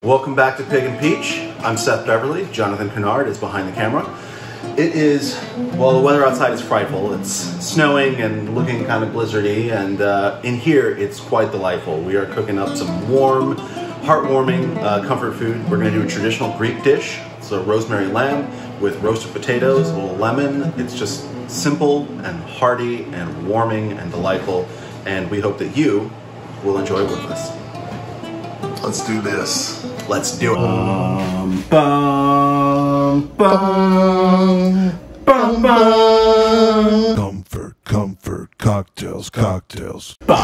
Welcome back to Pig and Peach. I'm Seth Beverly. Jonathan Kennard is behind the camera. It is, well, the weather outside is frightful. It's snowing and looking kind of blizzardy, and in here it's quite delightful. We are cooking up some warm, heartwarming comfort food. We're going to do a traditional Greek dish. It's a rosemary lamb with roasted potatoes, a little lemon. It's just simple and hearty and warming and delightful, and we hope that you will enjoy it with us. Let's do this. Let's do it. Comfort, comfort, cocktails, cocktails. What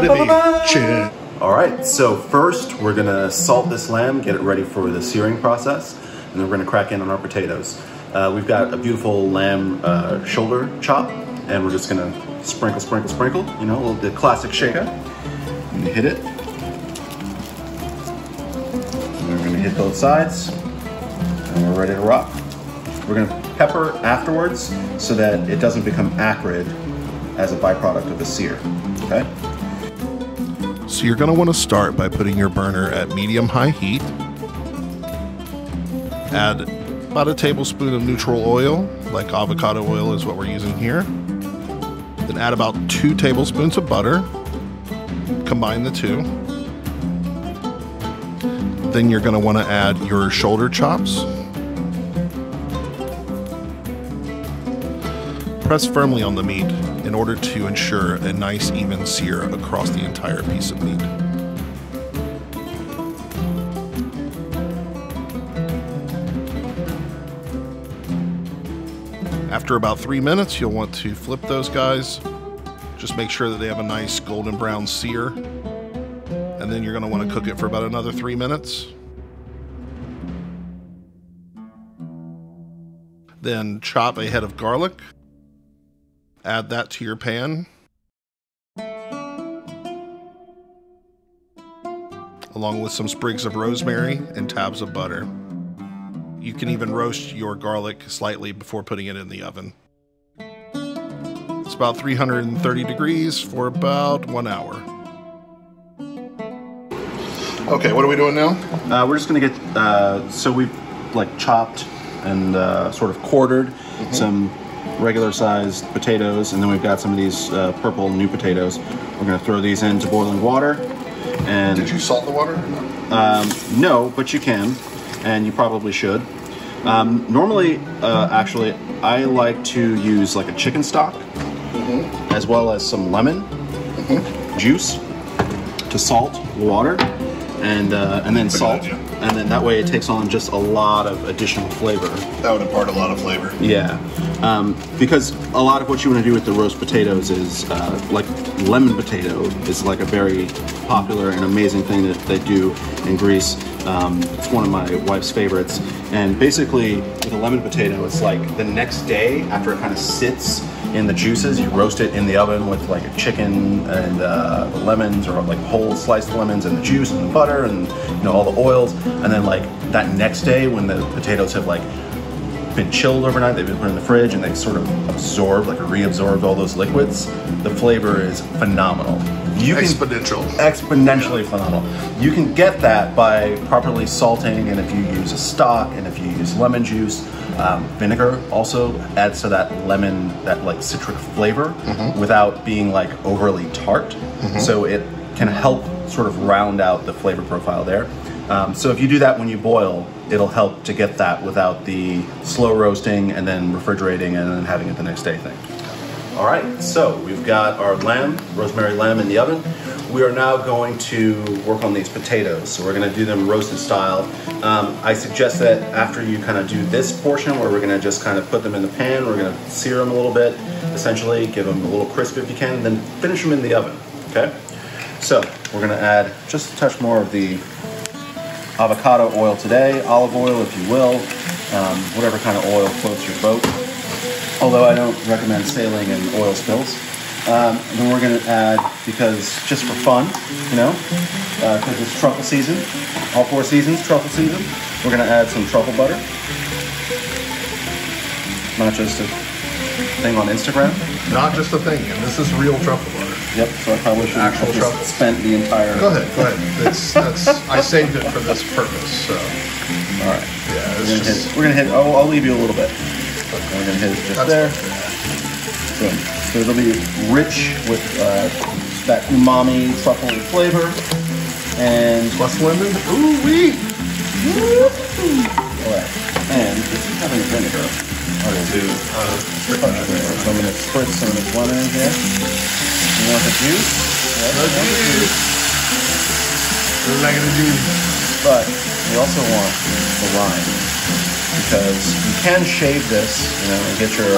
did he chant? All right, so first we're gonna salt this lamb, get it ready for the searing process, and then we're gonna crack in on our potatoes. We've got a beautiful lamb shoulder chop, and we're just gonna sprinkle, sprinkle, sprinkle, you know, the classic shaker. I'm gonna hit it. And we're gonna hit both sides, and we're ready to rock. We're gonna pepper afterwards so that it doesn't become acrid as a byproduct of the sear, okay? So you're gonna wanna start by putting your burner at medium-high heat. Add about a tablespoon of neutral oil, like avocado oil is what we're using here. Then add about 2 tablespoons of butter. Combine the two. Then you're going to want to add your shoulder chops. Press firmly on the meat in order to ensure a nice even sear across the entire piece of meat. After about 3 minutes, you'll want to flip those guys. Just make sure that they have a nice golden brown sear. And then you're going to want to cook it for about another 3 minutes. Then chop a head of garlic. Add that to your pan. Along with some sprigs of rosemary and tabs of butter. You can even roast your garlic slightly before putting it in the oven. It's about 330 degrees for about 1 hour. Okay, what are we doing now? We're just gonna get, so we've like chopped and sort of quartered some regular sized potatoes, and then we've got some of these purple new potatoes. We're gonna throw these into boiling water. And did you salt the water? No, but you can, and you probably should. Normally, actually, I like to use like a chicken stock, as well as some lemon juice to salt the water, and then salt, and then that way it takes on just a lot of additional flavor. That would impart a lot of flavor. Yeah, because a lot of what you want to do with the roast potatoes is like lemon potato is like a very popular and amazing thing that they do in Greece. It's one of my wife's favorites, and basically with a lemon potato, it's like the next day after it kind of sits in the juices, you roast it in the oven with like a chicken and the lemons, or like whole sliced lemons and the juice and the butter and, you know, all the oils, and then like that next day when the potatoes have like been chilled overnight, they've been put in the fridge, and they sort of absorbed, like reabsorbed all those liquids, the flavor is phenomenal. Exponentially phenomenal. You can get that by properly salting, and if you use a stock, and if you use lemon juice, vinegar also adds to that lemon, that like citric flavor, without being like overly tart. So it can help sort of round out the flavor profile there. So if you do that when you boil, it'll help to get that without the slow roasting and then refrigerating and then having it the next day thing. All right, so we've got our lamb, rosemary lamb, in the oven. We are now going to work on these potatoes. So we're gonna do them roasted style. I suggest that after you kind of do this portion where we're gonna just kind of put them in the pan, we're gonna sear them a little bit, essentially give them a little crisp if you can, then finish them in the oven, okay? So we're gonna add just a touch more of the avocado oil today, olive oil if you will, whatever kind of oil floats your boat. Although I don't recommend sailing in oil spills. Then we're gonna add, because just for fun, you know, because it's truffle season, all 4 seasons, truffle season, we're gonna add some truffle butter. Not just a thing on Instagram. Not just a thing, and this is real truffle butter. Yep. So I probably should have just spent the entire. Go ahead. That's I saved it for this purpose. So. All right. Yeah. We're gonna hit. Oh, I'll leave you a little bit. We're gonna hit it just there. So it'll be rich with that umami truffle flavor and plus lemon. Ooh wee. All right. And if you have any vinegar, I will do. So I'm gonna spritz some of this lemon in here. You want the juice? Yes, no juice. Like the juice. But we also want the rind because you can shave this, you know, and get your.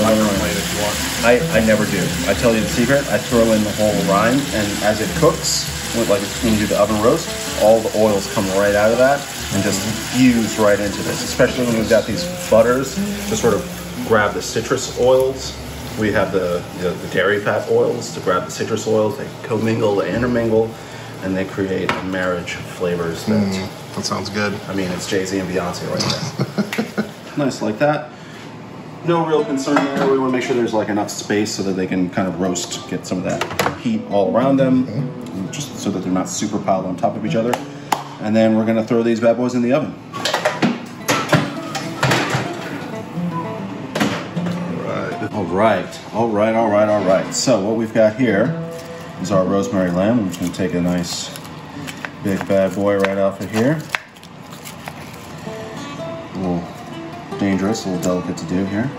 lemon rind if you want. I never do. I tell you the secret. I throw in the whole rind, and as it cooks, like when you do the oven roast, all the oils come right out of that and just fuse right into this. Especially when we've got these butters to sort of grab the citrus oils. We have the dairy fat oils to grab the citrus oils. They commingle, they intermingle, and they create a marriage of flavors. That sounds good. I mean, it's Jay-Z and Beyonce right there. Nice like that. No real concern there. We want to make sure there's like enough space so that they can kind of roast, get some of that heat all around them, just so that they're not super piled on top of each other. And then we're going to throw these bad boys in the oven. All right. So what we've got here is our rosemary lamb. I'm just going to take a nice big bad boy right off of here. A little dangerous, a little delicate to do here.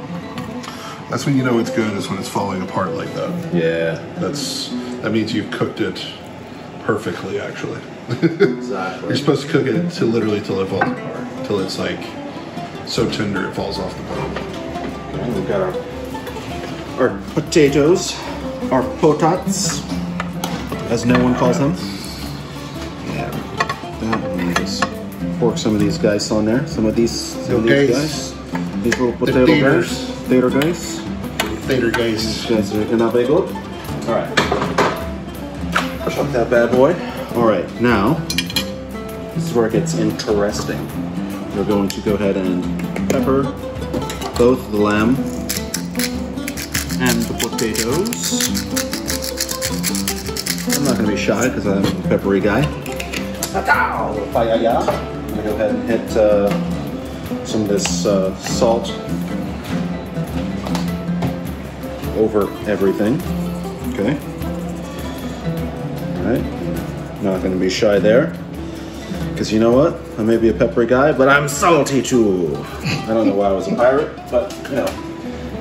That's when you know it's good, is when it's falling apart like that. Yeah. That means you've cooked it perfectly, actually. Exactly. You're supposed to cook it literally till it falls apart, till it's like so tender it falls off the bone. Okay, we've got our potatoes, our potats, as no one calls them. Yeah. And just fork some of these guys on there. Some of these guys. These little potato guys. Potato guys. Potato guys. These guys are gonna be good. All right. Chop that bad boy. All right. Now, this is where it gets interesting. We're going to go ahead and pepper both the lamb and the potatoes. I'm not going to be shy because I'm a peppery guy. I'm going to go ahead and hit some of this salt over everything. Okay. All right. Not going to be shy there. Because you know what? I may be a peppery guy, but I'm salty too. I don't know why I was a pirate, but you know.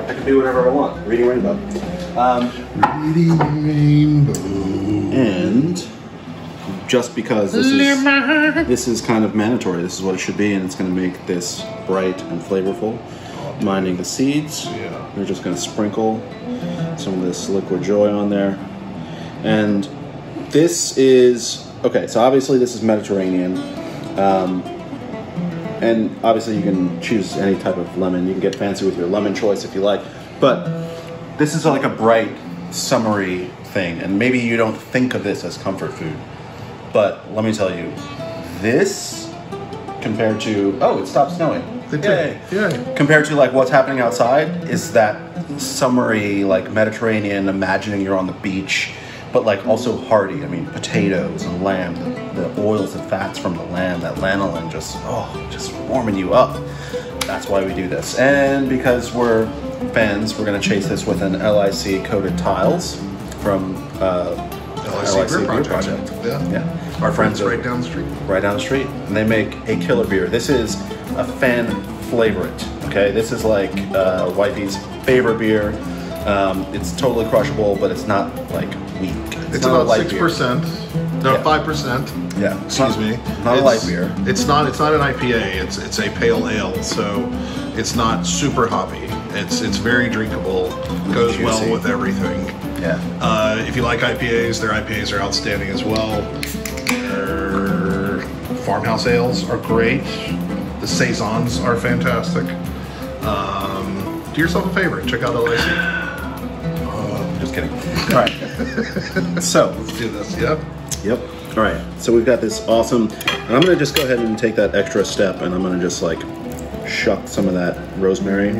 I can do whatever I want. Reading Rainbow. Reading Rainbow. And just because this is kind of mandatory, this is what it should be, and it's going to make this bright and flavorful. Minding the seeds. Yeah. We're just going to sprinkle some of this liquid joy on there. And this is, okay, so obviously this is Mediterranean. And obviously you can choose any type of lemon. You can get fancy with your lemon choice if you like. But this is like a bright, summery thing. And maybe you don't think of this as comfort food. But let me tell you, this compared to, oh, it stopped snowing. Yay. Yay. Compared to like what's happening outside is that summery, like Mediterranean, imagining you're on the beach, but like also hearty. I mean, potatoes and lamb, the oils and fats from the lamb, that lanolin just warming you up. That's why we do this. And because we're fans, we're gonna chase this with an LIC coated tiles from LIC Beer Project. Yeah. Our friends right down the street. Right down the street. And they make a killer beer. This is a fan favorite. Okay, this is like Wifey's favorite beer. It's totally crushable, but it's not like weak. It's about 6%. No, 5%. Yeah. Excuse me. Not a light beer. It's not an IPA. It's a pale ale, so it's not super hoppy. It's very drinkable. Goes Juicy. well with everything. Yeah. If you like IPAs, their IPAs are outstanding as well. Their farmhouse ales are great. The saisons are fantastic. Do yourself a favor. Check out LIC. Just kidding. All right. So Let's do this. Yep. Yep. All right. So we've got this awesome. And I'm gonna just go ahead and take that extra step, and I'm gonna just like shuck some of that rosemary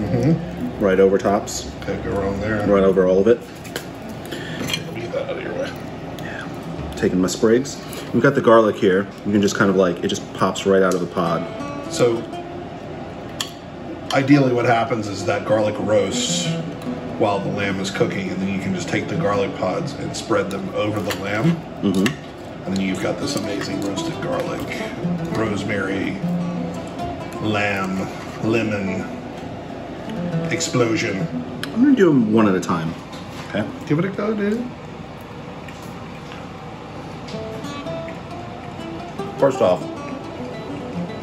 right over tops. Can't go wrong there. Right over all of it. taking my sprigs. We've got the garlic here. You can just kind of like, it just pops right out of the pod. So ideally what happens is that garlic roasts while the lamb is cooking, and then you can just take the garlic pods and spread them over the lamb. Mm-hmm. And then you've got this amazing roasted garlic, rosemary, lamb, lemon explosion. I'm gonna do them one at a time. Okay. Give it a go, dude. First off,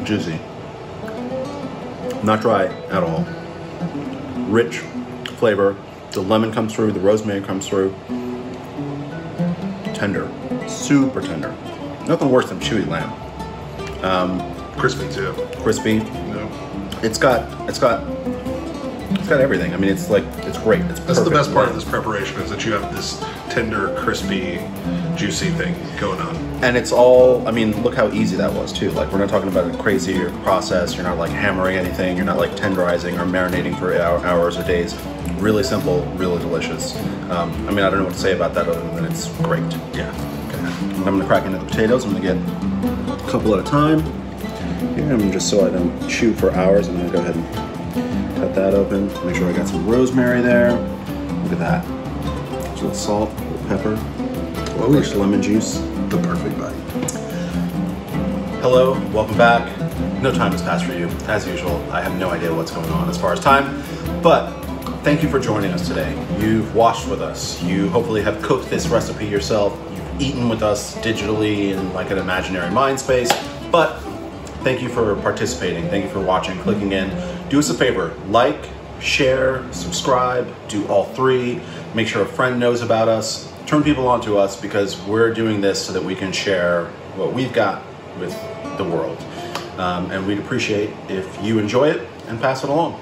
juicy. Not dry at all. Rich flavor. The lemon comes through, the rosemary comes through. Tender. Super tender. Nothing worse than chewy lamb. Crispy too. Crispy. No. It's got everything. I mean, it's like, it's great. It's That's the perfect. best part of this preparation, is that you have this tender, crispy, juicy thing going on. And it's all, I mean, look how easy that was too. Like, we're not talking about a crazy process. You're not like hammering anything. You're not like tenderizing or marinating for hours or days. Really simple, really delicious. I mean, I don't know what to say about that other than it's great. Yeah. Okay. I'm gonna crack into the potatoes. I'm gonna get a couple at a time. Here, I'm just so I don't chew for hours. I'm gonna go ahead and cut that open. Make sure I got some rosemary there. Look at that. Just a little salt, a little pepper, fresh lemon juice. The perfect bite. Hello, welcome back. No time has passed for you. As usual, I have no idea what's going on as far as time, but thank you for joining us today. You've watched with us. You hopefully have cooked this recipe yourself. You've eaten with us digitally in like an imaginary mind space, but thank you for participating. Thank you for watching, clicking in. Do us a favor, like, share, subscribe, do all three. Make sure a friend knows about us. Turn people onto us, because we're doing this so that we can share what we've got with the world. And we'd appreciate if you enjoy it and pass it along.